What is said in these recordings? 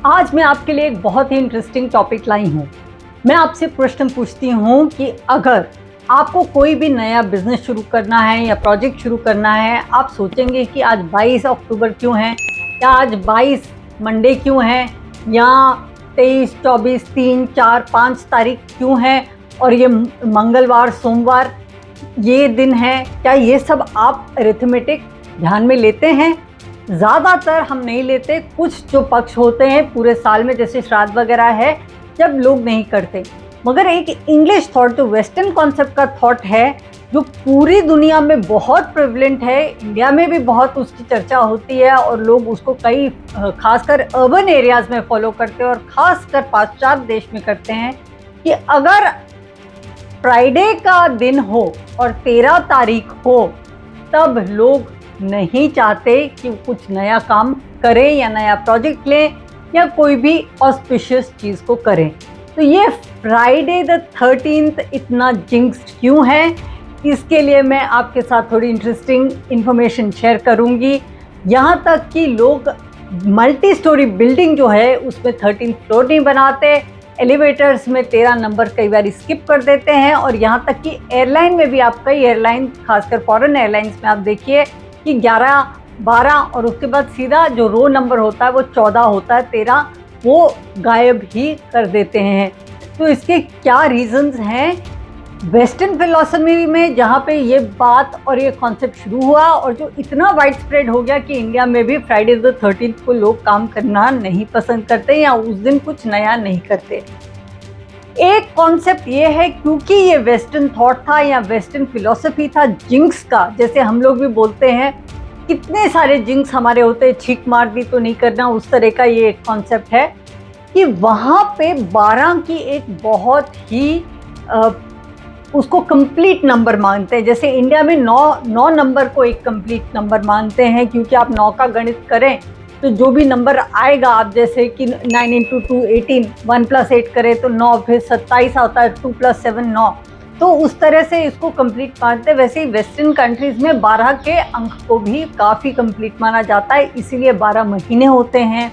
आज मैं आपके लिए एक बहुत ही इंटरेस्टिंग टॉपिक लाई हूँ। मैं आपसे प्रश्न पूछती हूँ कि अगर आपको कोई भी नया बिजनेस शुरू करना है या प्रोजेक्ट शुरू करना है, आप सोचेंगे कि आज 22 अक्टूबर क्यों है, या आज 22 मंडे क्यों है, या 23, 24, 3, 4, 5 तारीख क्यों है, और ये मंगलवार, सोमवार ये दिन है। क्या ये सब आप अरिथमेटिक ध्यान में लेते हैं? ज़्यादातर हम नहीं लेते। कुछ जो पक्ष होते हैं पूरे साल में, जैसे श्राद्ध वगैरह है, जब लोग नहीं करते। मगर एक इंग्लिश थॉट, जो वेस्टर्न कॉन्सेप्ट का थॉट है, जो पूरी दुनिया में बहुत प्रेवलेंट है, इंडिया में भी बहुत उसकी चर्चा होती है और लोग उसको कई खासकर अर्बन एरियाज़ में फॉलो करते हैं और ख़ासकर पाश्चात्य देश में करते हैं, कि अगर फ्राइडे का दिन हो और 13 तारीख हो, तब लोग नहीं चाहते कि कुछ नया काम करें या नया प्रोजेक्ट लें या कोई भी ऑस्पिशियस चीज़ को करें। तो ये फ्राइडे द 13th इतना जिंक्स क्यों है, इसके लिए मैं आपके साथ थोड़ी इंटरेस्टिंग इन्फॉर्मेशन शेयर करूंगी। यहाँ तक कि लोग मल्टी स्टोरी बिल्डिंग जो है उसमें 13th फ्लोर नहीं बनाते, एलिवेटर्स में 13 नंबर कई बार स्किप कर देते हैं, और यहाँ तक कि एयरलाइन में भी आप कई एयरलाइन, खासकर फॉरेन एयरलाइंस में आप देखिए कि 11, 12 और उसके बाद सीधा जो रो नंबर होता है वो 14 होता है, 13 वो गायब ही कर देते हैं। तो इसके क्या रीजंस हैं? वेस्टर्न फिलॉसफी में जहाँ पे ये बात और ये कॉन्सेप्ट शुरू हुआ और जो इतना वाइड स्प्रेड हो गया कि इंडिया में भी फ्राइडे द 13th को लोग काम करना नहीं पसंद करते या उस दिन कुछ नया नहीं करते। एक कॉन्सेप्ट ये है, क्योंकि ये वेस्टर्न थॉट था या वेस्टर्न फिलॉसफी था जिंक्स का, जैसे हम लोग भी बोलते हैं, कितने सारे जिंक्स हमारे होते हैं, छींक मार दी तो नहीं करना, उस तरह का ये एक कॉन्सेप्ट है कि वहाँ पे 12 की एक बहुत ही उसको कंप्लीट नंबर मानते हैं। जैसे इंडिया में 9 नंबर को एक कंप्लीट नंबर मानते हैं, क्योंकि आप 9 का गणित करें तो जो भी नंबर आएगा, आप जैसे कि 9 × 2 18, 1 + 8 करें तो 9, फिर 27 आता है, 2 + 7 9, तो उस तरह से इसको कंप्लीट मानते हैं। वैसे ही वेस्टर्न कंट्रीज़ में 12 के अंक को भी काफ़ी कंप्लीट माना जाता है, इसीलिए 12 महीने होते हैं,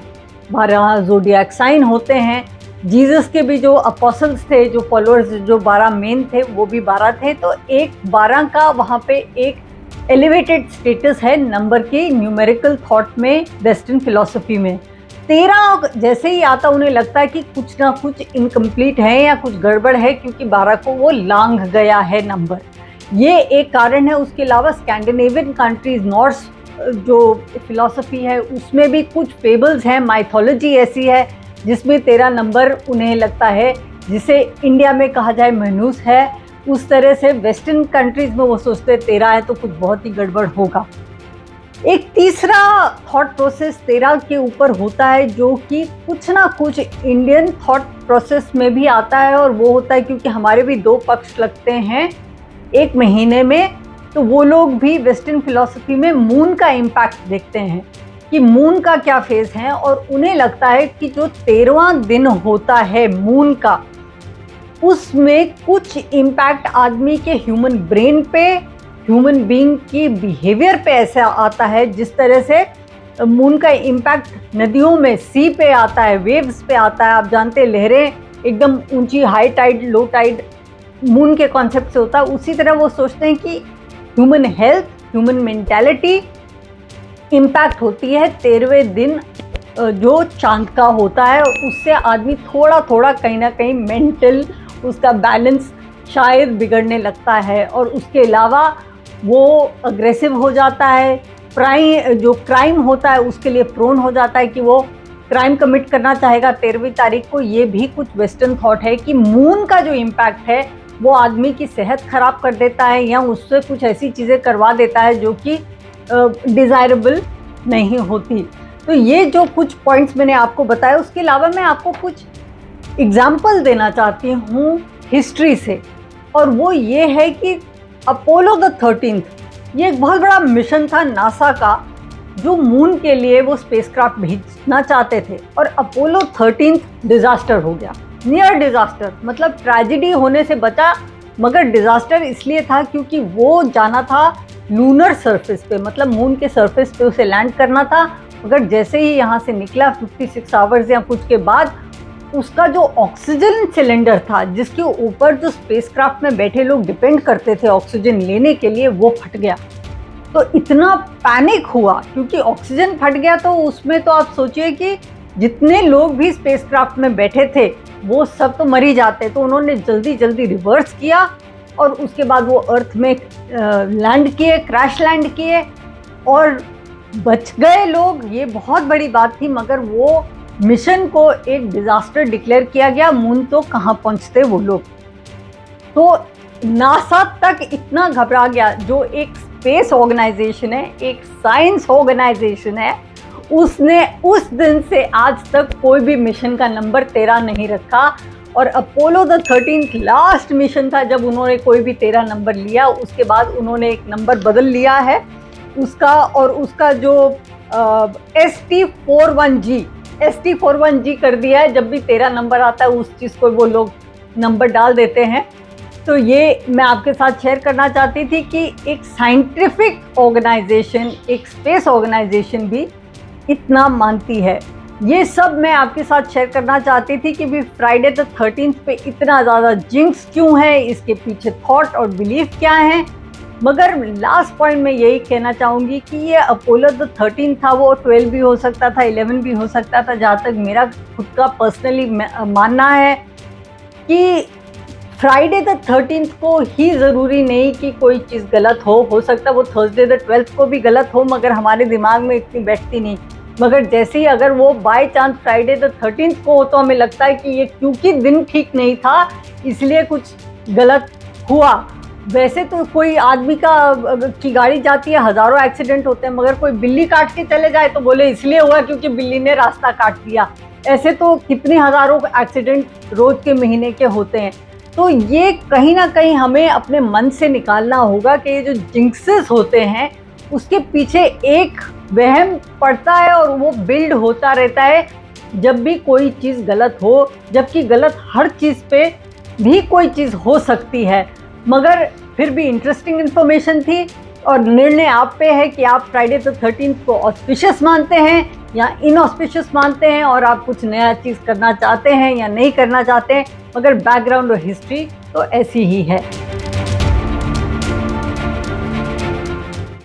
12 ज़ोडिएक साइन होते हैं। जीसस के भी जो अपोस्टल्स थे, जो फॉलोअर्स, जो 12 मेन थे, वो भी 12 थे। तो एक 12 का वहाँ पे एक एलिवेटेड स्टेटस है नंबर की न्यूमेरिकल थॉट में, वेस्टर्न फिलॉसफी में। 13 जैसे ही आता उन्हें लगता है कि कुछ ना कुछ इनकम्प्लीट है या कुछ गड़बड़ है, क्योंकि 12 को वो लांघ गया है नंबर। ये एक कारण है। उसके अलावा स्कैंडिनेवियन कंट्रीज, नॉर्स जो फिलॉसफी है, उसमें भी कुछ फेबल्स हैं, माइथोलॉजी ऐसी है जिसमें 13 नंबर उन्हें लगता है, जिसे इंडिया में कहा जाए मनूस है, उस तरह से वेस्टर्न कंट्रीज़ में वो सोचते 13 है तो कुछ बहुत ही गड़बड़ होगा। एक तीसरा थॉट प्रोसेस 13 के ऊपर होता है, जो कि कुछ ना कुछ इंडियन थॉट प्रोसेस में भी आता है, और वो होता है क्योंकि हमारे भी 2 पक्ष लगते हैं एक महीने में, तो वो लोग भी वेस्टर्न फिलॉसफी में मून का इम्पैक्ट देखते हैं कि मून का क्या फेज है, और उन्हें लगता है कि जो 13वां दिन होता है मून का, उसमें कुछ इम्पैक्ट आदमी के ह्यूमन ब्रेन पे, ह्यूमन बीइंग की बिहेवियर पे ऐसा आता है, जिस तरह से मून का इम्पैक्ट नदियों में सी पे आता है, वेव्स पे आता है। आप जानते हैं लहरें एकदम ऊंची, high tide, low tide moon के कॉन्सेप्ट से होता है। उसी तरह वो सोचते हैं कि human health, human mentality impact होती है 13वें दिन जो चांद का होता है। उससे आदमी थोड़ा थोड़ा कहीं ना कहीं मेंटल उसका बैलेंस शायद बिगड़ने लगता है, और उसके अलावा वो अग्रेसिव हो जाता है, जो क्राइम होता है उसके लिए प्रोन हो जाता है कि वो क्राइम कमिट करना चाहेगा 13वीं तारीख को। ये भी कुछ वेस्टर्न थॉट है कि मून का जो इम्पैक्ट है वो आदमी की सेहत खराब कर देता है या उससे कुछ ऐसी चीज़ें करवा देता है जो कि डिज़ायरेबल नहीं होती। तो ये जो कुछ पॉइंट्स मैंने आपको बताया, उसके अलावा मैं आपको कुछ एग्जाम्पल देना चाहती हूँ हिस्ट्री से, और वो ये है कि अपोलो द 13th ये एक बहुत बड़ा मिशन था नासा का, जो मून के लिए वो स्पेसक्राफ्ट भेजना चाहते थे, और अपोलो 13 डिजास्टर हो गया। नियर डिजास्टर मतलब ट्रेजेडी होने से बचा, मगर डिजास्टर इसलिए था क्योंकि वो जाना था लूनर सरफेस पे, मतलब मून के सरफेस पे उसे लैंड करना था। मगर जैसे ही यहाँ से निकला 56 आवर्स या कुछ के बाद, उसका जो ऑक्सीजन सिलेंडर था जिसके ऊपर जो स्पेसक्राफ्ट में बैठे लोग डिपेंड करते थे ऑक्सीजन लेने के लिए, वो फट गया। तो इतना पैनिक हुआ क्योंकि ऑक्सीजन फट गया, तो उसमें तो आप सोचिए कि जितने लोग भी स्पेसक्राफ्ट में बैठे थे वो सब तो मर ही जाते। तो उन्होंने जल्दी जल्दी रिवर्स किया और उसके बाद वो अर्थ में लैंड किए, क्रैश लैंड किए और बच गए लोग। ये बहुत बड़ी बात थी, मगर वो मिशन को एक डिजास्टर डिक्लेयर किया गया। मून तो कहाँ पहुंचते वो लोग। तो नासा तक इतना घबरा गया, जो एक स्पेस ऑर्गेनाइजेशन है, एक साइंस ऑर्गेनाइजेशन है, उसने उस दिन से आज तक कोई भी मिशन का नंबर 13 नहीं रखा। और अपोलो द 13 लास्ट मिशन था जब उन्होंने कोई भी 13 नंबर लिया। उसके बाद उन्होंने एक नंबर बदल लिया है उसका, और उसका जो ST41G कर दिया है। जब भी 13 नंबर आता है उस चीज़ को वो लोग नंबर डाल देते हैं। तो ये मैं आपके साथ शेयर करना चाहती थी कि एक साइंटिफिक ऑर्गेनाइजेशन, एक स्पेस ऑर्गेनाइजेशन भी इतना मानती है। ये सब मैं आपके साथ शेयर करना चाहती थी कि भी फ्राइडे द 13th पे इतना ज़्यादा जिंक्स क्यों है, इसके पीछे थॉट और बिलीफ क्या है। मगर लास्ट पॉइंट मैं यही कहना चाहूँगी कि ये अपोलो द 13 था, वो 12 भी हो सकता था, 11 भी हो सकता था। जहाँ तक मेरा खुद का पर्सनली मानना है कि फ्राइडे द 13th को ही ज़रूरी नहीं कि कोई चीज़ गलत हो सकता है वो थर्सडे द 12th को भी गलत हो, मगर हमारे दिमाग में इतनी बैठती नहीं। मगर जैसे ही अगर वो by chance Friday the 13th को हो तो हमें लगता है कि ये क्योंकि दिन ठीक नहीं था इसलिए कुछ गलत हुआ। वैसे तो कोई आदमी की गाड़ी जाती है, हज़ारों एक्सीडेंट होते हैं, मगर कोई बिल्ली काट के चले जाए तो बोले इसलिए हुआ क्योंकि बिल्ली ने रास्ता काट दिया। ऐसे तो कितने हज़ारों एक्सीडेंट रोज़ के महीने के होते हैं। तो ये कहीं ना कहीं हमें अपने मन से निकालना होगा कि ये जो जिंक्सेस होते हैं उसके पीछे एक वहम पड़ता है और वो बिल्ड होता रहता है जब भी कोई चीज़ गलत हो, जबकि गलत हर चीज़ पे भी कोई चीज़ हो सकती है। मगर फिर भी इंटरेस्टिंग इन्फॉर्मेशन थी और निर्णय आप पे है कि आप फ्राइडे द 13th को ऑस्पिशियस मानते हैं या इनऑस्पिशियस मानते हैं, और आप कुछ नया चीज़ करना चाहते हैं या नहीं करना चाहते हैं। मगर बैकग्राउंड और हिस्ट्री तो ऐसी ही है।